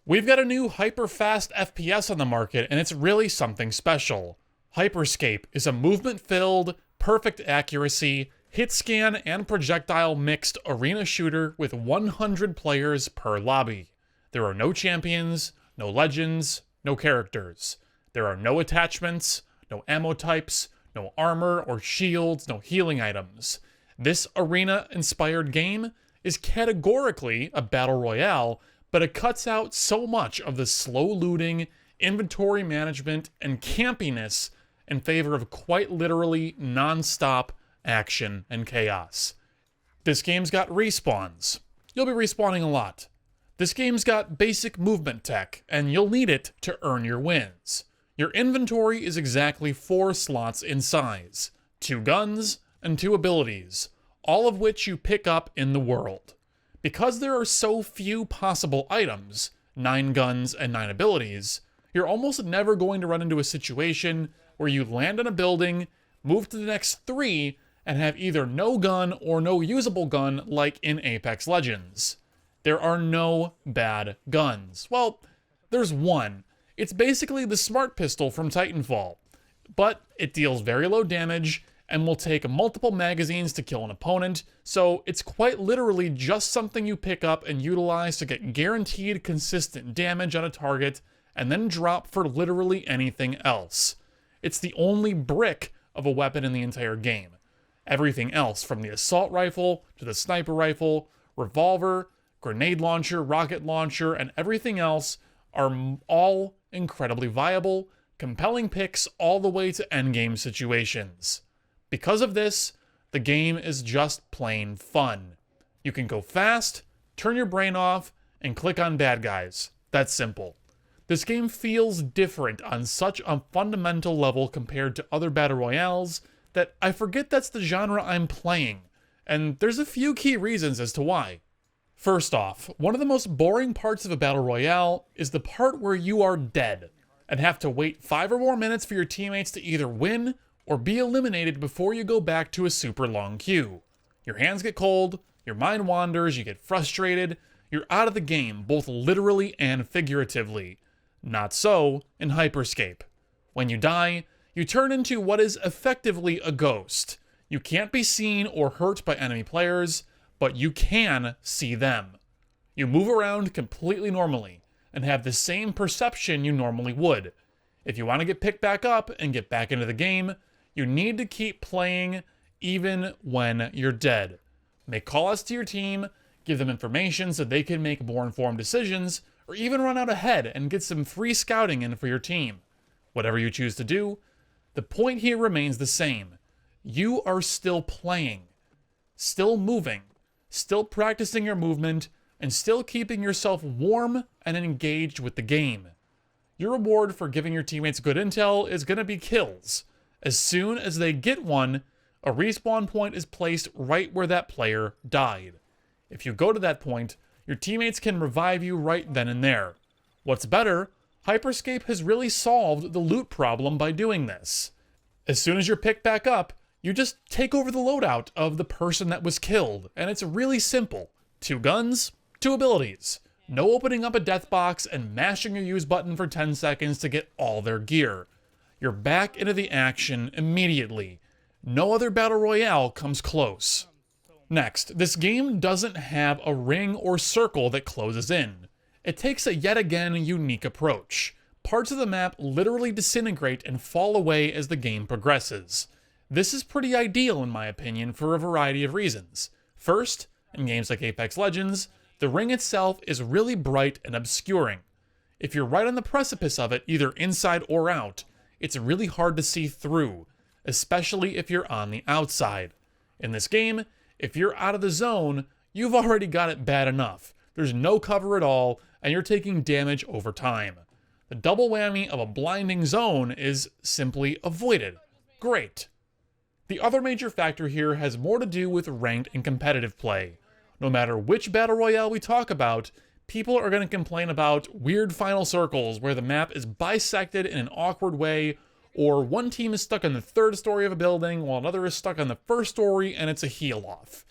We've got a new hyper-fast FPS on the market, and it's really something special. Scape is a movement-filled, perfect accuracy, hit scan and projectile mixed arena shooter with 100 players per lobby. There are no champions, no legends, no characters. There are no attachments, no ammo types, no armor or shields, no healing items. This arena-inspired game is categorically a battle royale, but it cuts out so much of the slow looting, inventory management, and campiness in favor of quite literally non-stop action and chaos. This game's got respawns. You'll be respawning a lot. This game's got basic movement tech, and you'll need it to earn your wins. Your inventory is exactly 4 slots in size, 2 guns and 2 abilities, all of which you pick up in the world. Because there are so few possible items, 9 guns and 9 abilities, you're almost never going to run into a situation where you land in a building, move to the next 3, and have either no gun or no usable gun like in Apex Legends. There are no bad guns. Well, there's one. It's basically the smart pistol from Titanfall, but it deals very low damage and will take multiple magazines to kill an opponent, so it's quite literally just something you pick up and utilize to get guaranteed consistent damage on a target and then drop for literally anything else. It's the only brick of a weapon in the entire game. Everything else, from the assault rifle to the sniper rifle, revolver, grenade launcher, rocket launcher, and everything else are all incredibly viable, compelling picks all the way to endgame situations. Because of this, the game is just plain fun. You can go fast, turn your brain off, and click on bad guys. That's simple. This game feels different on such a fundamental level compared to other battle royales that I forget that's the genre I'm playing, and there's a few key reasons as to why. First off, one of the most boring parts of a battle royale is the part where you are dead and have to wait 5 or more minutes for your teammates to either win or be eliminated before you go back to a super long queue. Your hands get cold, your mind wanders, you get frustrated, you're out of the game, both literally and figuratively. Not so in Scape. When you die, you turn into what is effectively a ghost. You can't be seen or hurt by enemy players, but you can see them. You move around completely normally and have the same perception you normally would. If you want to get picked back up and get back into the game, you need to keep playing even when you're dead. Make call-outs to your team, give them information so they can make more informed decisions, or even run out ahead and get some free scouting in for your team. Whatever you choose to do, the point here remains the same. You are still playing, still moving, still practicing your movement, and still keeping yourself warm and engaged with the game. Your reward for giving your teammates good intel is going to be kills. As soon as they get one, a respawn point is placed right where that player died. If you go to that point, your teammates can revive you right then and there. What's better, Scape has really solved the loot problem by doing this. As soon as you're picked back up, you just take over the loadout of the person that was killed, and it's really simple. 2 guns, 2 abilities. No opening up a death box and mashing your use button for 10 seconds to get all their gear. You're back into the action immediately. No other battle royale comes close. Next, this game doesn't have a ring or circle that closes in. It takes a yet again unique approach. Parts of the map literally disintegrate and fall away as the game progresses. This is pretty ideal in my opinion for a variety of reasons. First, in games like Apex Legends, the ring itself is really bright and obscuring. If you're right on the precipice of it, either inside or out, it's really hard to see through, especially if you're on the outside. In this game, if you're out of the zone, you've already got it bad enough. There's no cover at all, and you're taking damage over time. The double whammy of a blinding zone is simply avoided. Great. The other major factor here has more to do with ranked and competitive play. No matter which battle royale we talk about, people are going to complain about weird final circles where the map is bisected in an awkward way, or one team is stuck in the 3rd story of a building while another is stuck on the 1st story and it's a heal-off.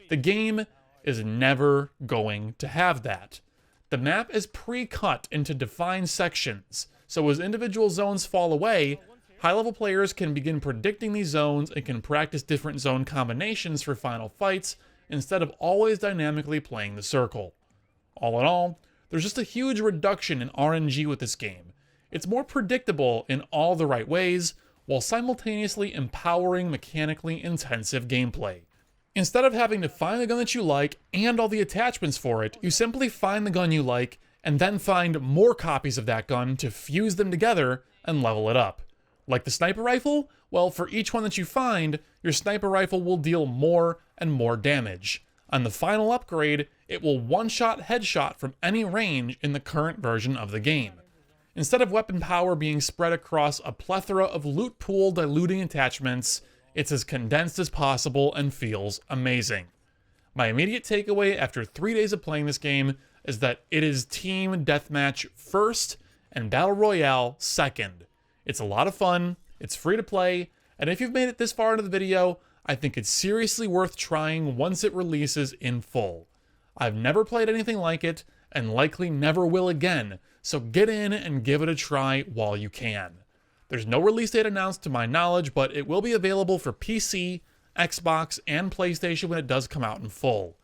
The game is never going to have that. The map is pre-cut into defined sections, so as individual zones fall away, high-level players can begin predicting these zones and can practice different zone combinations for final fights instead of always dynamically playing the circle. All in all, there's just a huge reduction in RNG with this game. It's more predictable in all the right ways, while simultaneously empowering mechanically intensive gameplay. Instead of having to find the gun that you like and all the attachments for it, you simply find the gun you like and then find more copies of that gun to fuse them together and level it up. Like the sniper rifle? Well, for each one that you find, your sniper rifle will deal more and more damage. On the final upgrade, it will one-shot headshot from any range in the current version of the game. Instead of weapon power being spread across a plethora of loot pool diluting attachments, it's as condensed as possible and feels amazing. My immediate takeaway after 3 days of playing this game is that it is Team Deathmatch first and Battle Royale second. It's a lot of fun, it's free to play, and if you've made it this far into the video, I think it's seriously worth trying once it releases in full. I've never played anything like it, and likely never will again, so get in and give it a try while you can. There's no release date announced to my knowledge, but it will be available for PC, Xbox, and PlayStation when it does come out in full.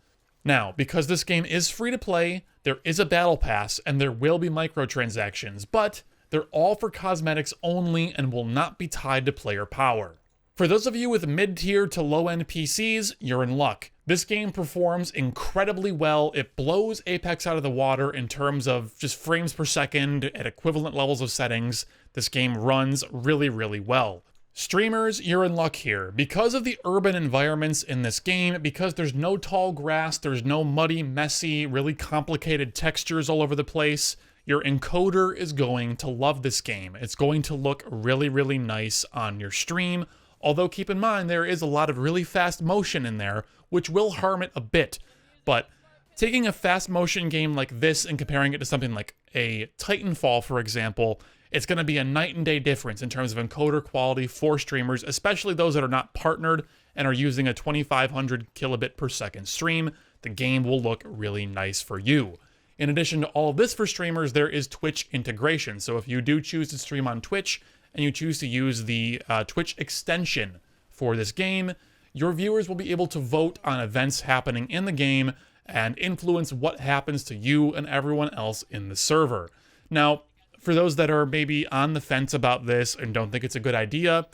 Now, because this game is free to play, there is a battle pass, and there will be microtransactions, but they're all for cosmetics only and will not be tied to player power. For those of you with mid-tier to low-end PCs, you're in luck. This game performs incredibly well. It blows Apex out of the water in terms of just frames per second at equivalent levels of settings. This game runs really, really well. Streamers, you're in luck here. Because of the urban environments in this game, because there's no tall grass, there's no muddy, messy, really complicated textures all over the place, your encoder is going to love this game. It's going to look really, really nice on your stream. Although keep in mind, there is a lot of really fast motion in there, which will harm it a bit. But taking a fast motion game like this and comparing it to something like a Titanfall, for example, it's going to be a night and day difference in terms of encoder quality for streamers, especially those that are not partnered and are using a 2500 kilobit per second stream. The game will look really nice for you. In addition to all of this for streamers, there is Twitch integration. So if you do choose to stream on Twitch, and you choose to use the Twitch extension for this game, your viewers will be able to vote on events happening in the game and influence what happens to you and everyone else in the server. Now, for those that are maybe on the fence about this and don't think it's a good idea,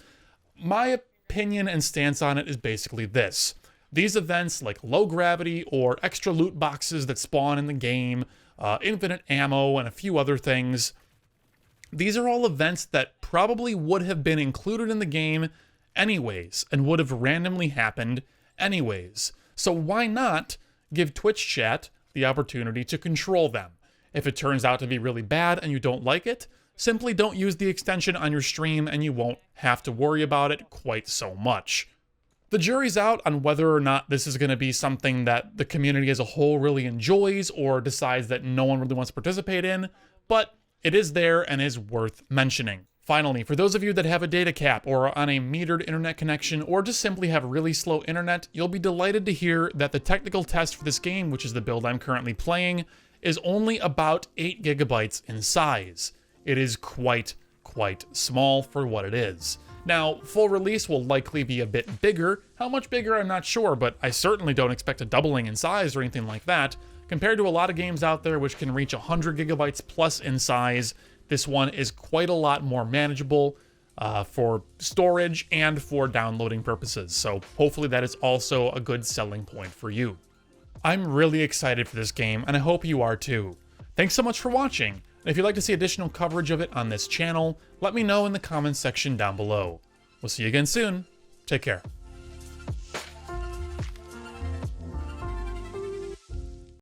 my opinion and stance on it is basically this. These events like low gravity or extra loot boxes that spawn in the game, infinite ammo, and a few other things, these are all events that probably would have been included in the game anyways and would have randomly happened anyways. So why not give Twitch chat the opportunity to control them? If it turns out to be really bad and you don't like it, simply don't use the extension on your stream and you won't have to worry about it quite so much. The jury's out on whether or not this is going to be something that the community as a whole really enjoys or decides that no one really wants to participate in, but it is there and is worth mentioning. Finally, for those of you that have a data cap or are on a metered internet connection or just simply have really slow internet, you'll be delighted to hear that the technical test for this game, which is the build I'm currently playing, is only about 8 gigabytes in size. It is quite small for what it is. Now, full release will likely be a bit bigger. How much bigger, I'm not sure, but I certainly don't expect a doubling in size or anything like that. Compared to a lot of games out there which can reach 100 gigabytes plus in size, this one is quite a lot more manageable for storage and for downloading purposes. So hopefully that is also a good selling point for you. I'm really excited for this game, and I hope you are too. Thanks so much for watching. And if you'd like to see additional coverage of it on this channel, let me know in the comments section down below. We'll see you again soon. Take care.